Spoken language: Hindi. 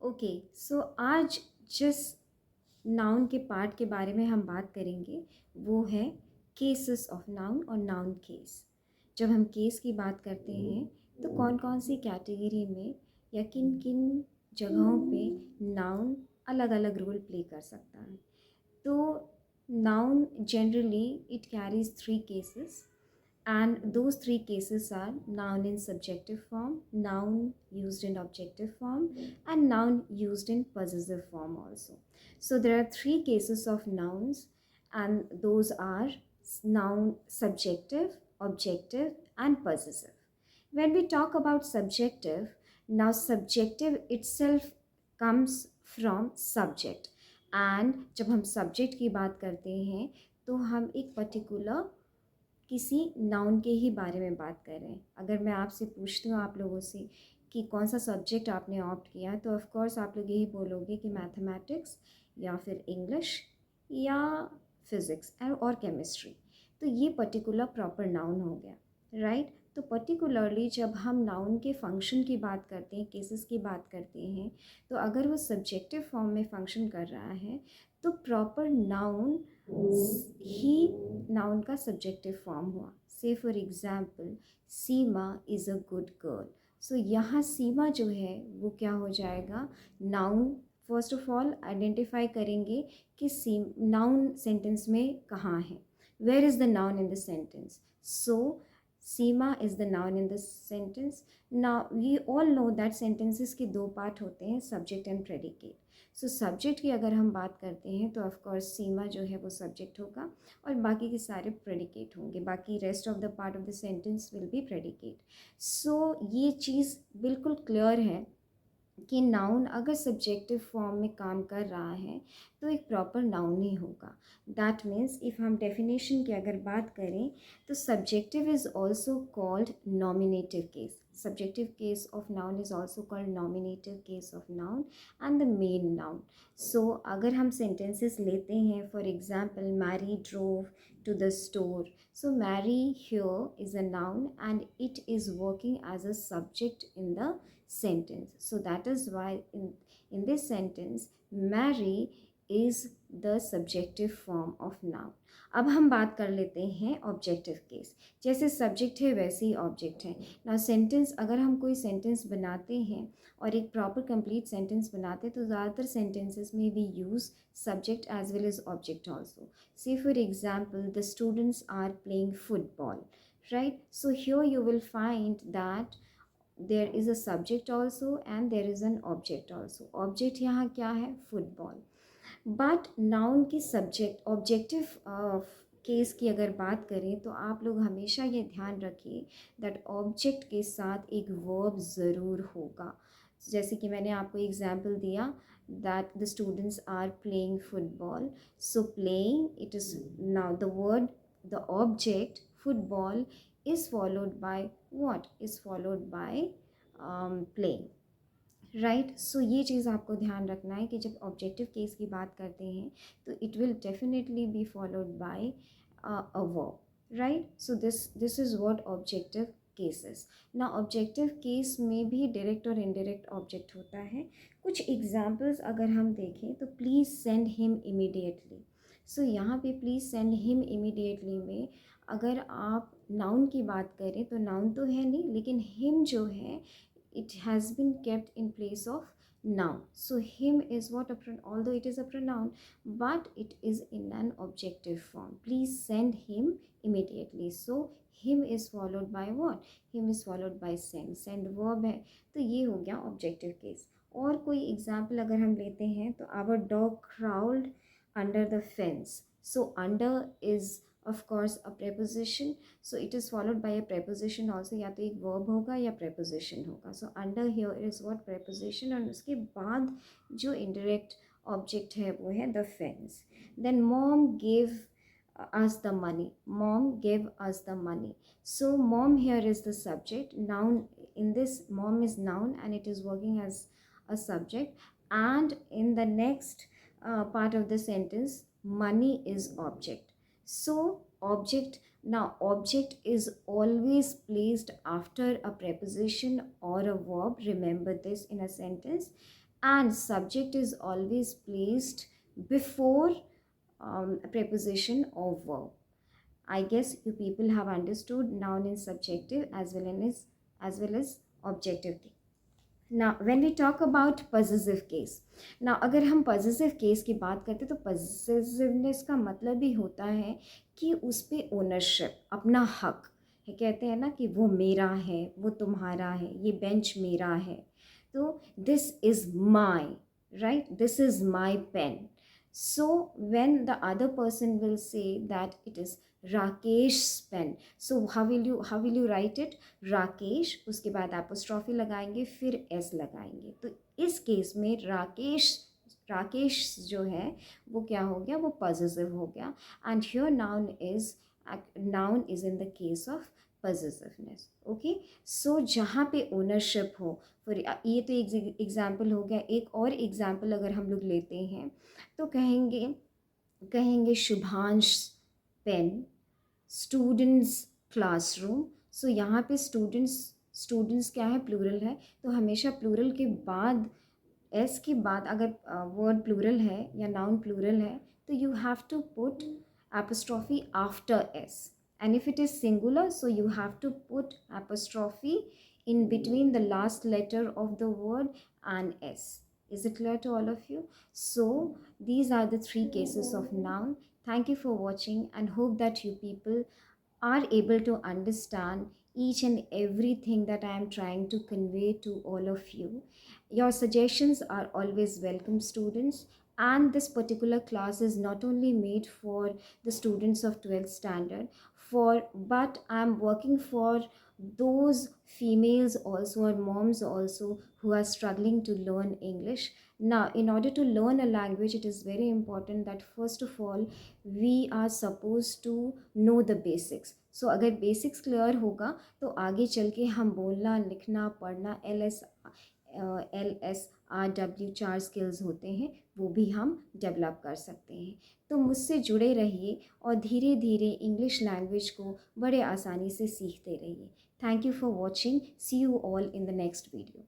ओके, सो आज जिस नाउन के पार्ट के बारे में हम बात करेंगे वो है केसेस ऑफ नाउन और नाउन केस। जब हम केस की बात करते हैं तो कौन कौन सी कैटेगरी में या किन किन जगहों पे नाउन अलग अलग रोल प्ले कर सकता है। तो noun generally it carries three cases, and those three cases are noun in subjective form, noun used in objective form, and noun used in possessive form also. So there are three cases of nouns, and those are noun subjective, objective, and possessive. When we talk about subjective, now subjective itself comes from subject, and जब हम subject की बात करते हैं तो हम एक particular किसी नाउन के ही बारे में बात कर रहे हैं। अगर मैं आपसे पूछती हूँ आप लोगों से कि कौन सा सब्जेक्ट आपने ऑप्ट किया है, तो ऑफ कोर्स आप लोग यही बोलोगे कि मैथमेटिक्स या फिर इंग्लिश या फिज़िक्स और केमिस्ट्री। तो ये पर्टिकुलर प्रॉपर नाउन हो गया, राइट। तो पर्टिकुलरली जब हम नाउन के फंक्शन की बात करते हैं, केसेस की बात करते हैं, तो अगर वो सब्जेक्टिव फॉर्म में फंक्शन कर रहा है तो प्रॉपर नाउन ही नाउन का सब्जेक्टिव फॉर्म हुआ। Say for example, Seema is a good girl. So यहाँ सीमा जो है वो क्या हो जाएगा, noun. First of all identify करेंगे कि सी नाउन सेंटेंस में कहाँ है, where is the noun in the sentence. So Seema is the noun in the sentence. Now we all know that sentences के दो पार्ट होते हैं, subject and predicate. So subject की अगर हम बात करते हैं तो ऑफकोर्स सीमा जो है वो सब्जेक्ट होगा और बाकी के सारे प्रेडिकेट होंगे, बाकी rest of the part of the sentence will be predicate. So ये चीज़ बिल्कुल क्लियर है कि नाउन अगर सब्जेक्टिव फॉर्म में काम कर रहा है तो एक प्रॉपर नाउन ही होगा। दैट मीन्स इफ़ हम डेफिनेशन की अगर बात करें तो subjective is also called nominative case. Subjective case of noun is also called nominative case of noun and the main noun. So अगर हम सेंटेंसेस लेते हैं, for example Mary drove to the store. So Mary here is a noun and it is working as a subject in the sentence. So that is why in this sentence Mary is the subjective form of noun. अब हम बात कर लेते हैं ऑब्जेक्टिव केस। जैसे सब्जेक्ट है वैसे ही ऑब्जेक्ट है ना। सेंटेंस अगर हम कोई सेंटेंस बनाते हैं और एक प्रॉपर कंप्लीट सेंटेंस बनाते हैं तो ज़्यादातर सेंटेंसेस में we use subject as well as object also. Say for example, the students are playing football, right? So here you will find that there is a subject also and there is an object also. Object यहाँ क्या है, football. But noun की subject objective केस की अगर बात करें तो आप लोग हमेशा ये ध्यान रखिए दैट ऑब्जेक्ट के साथ एक वर्ब ज़रूर होगा। जैसे कि मैंने आपको एग्जाम्पल दिया that the students are playing football. So playing, it is now the word, the object football is followed by what? Is followed by playing. Right. So ये चीज़ आपको ध्यान रखना है कि जब ऑब्जेक्टिव केस की बात करते हैं तो it will definitely be followed by a verb, right. So this is what objective cases. ना ऑब्जेक्टिव केस में भी डायरेक्ट और इनडायरेक्ट ऑब्जेक्ट होता है। कुछ एग्जांपल्स अगर हम देखें तो प्लीज़ सेंड हिम इमीडिएटली। सो यहाँ पे प्लीज़ सेंड हिम इमीडिएटली में अगर आप नाउन की बात करें तो नाउन तो है नहीं, लेकिन हिम जो है it has been kept in place of noun. So him is what although it is a pronoun, but it is in an objective form. Please send him immediately. So him is followed by what? Him is followed by send. Send verb है तो ये हो गया objective case. और कोई example अगर हम लेते हैं तो our dog crawled under the fence. So under is of course a preposition, so it is followed by a preposition also. या तो एक verb होगा या preposition होगा. So under here is what? Preposition, और उसके बाद जो indirect object है वो है the fence. Then mom gave us the money. Mom gave us the money. So mom here is the subject. Noun in this, mom is noun and it is working as a subject, and in the next part of the sentence money is object. So object, now object is always placed after a preposition or a verb. Remember this in a sentence. and subject is always placed before a preposition or verb. I guess you people have understood noun is subjective as well as objective thing. Now when we talk about possessive case, now अगर हम possessive case की बात करते हैं तो possessiveness का मतलब ही होता है कि उस पे ownership, अपना हक है। कहते हैं ना कि वो मेरा है, वो तुम्हारा है, ये बेंच मेरा है, तो this is my, right, this is my pen. So when the other person will say that it is Rakesh's pen, so how will you write it? Rakesh, उसके बाद एपोस्ट्रॉफी लगाएंगे, फिर एस लगाएंगे। तो इस केस में राकेश जो है वो क्या हो गया, वो पॉजिटिव हो गया। And here noun is in the case of positiveness. Okay, so जहाँ पे ओनरशिप हो, फिर ये तो एक एग्जाम्पल हो गया। एक और एग्जाम्पल अगर हम लोग लेते हैं तो कहेंगे शुभांश पेन, स्टूडेंट्स क्लासरूम। सो यहाँ पे स्टूडेंट्स क्या है, प्लूरल है, तो हमेशा प्लूरल के बाद, एस के बाद अगर वर्ड प्लूरल है या नाउन प्लूरल है तो you have to put apostrophe after S, and if it is singular so you have to put apostrophe in between the last letter of the word and s. Is it clear to all of you? So these are the three cases of noun. Thank you for watching and hope that you people are able to understand each and everything that I am trying to convey to all of you. Your suggestions are always welcome, students. And this particular class is not only made for the students of 12th standard, but I am working for those females also, or moms also, who are struggling to learn English. Now in order to learn a language, it is very important that first of all we are supposed to know the basics. So अगर basics clear होगा तो आगे चल के हम बोलना, लिखना, पढ़ना, LSRW 4 स्किल्स होते हैं, वो भी हम डेवलप कर सकते हैं। तो मुझसे जुड़े रहिए और धीरे धीरे इंग्लिश लैंग्वेज को बड़े आसानी से सीखते रहिए। Thank you for watching. See you all in the next video.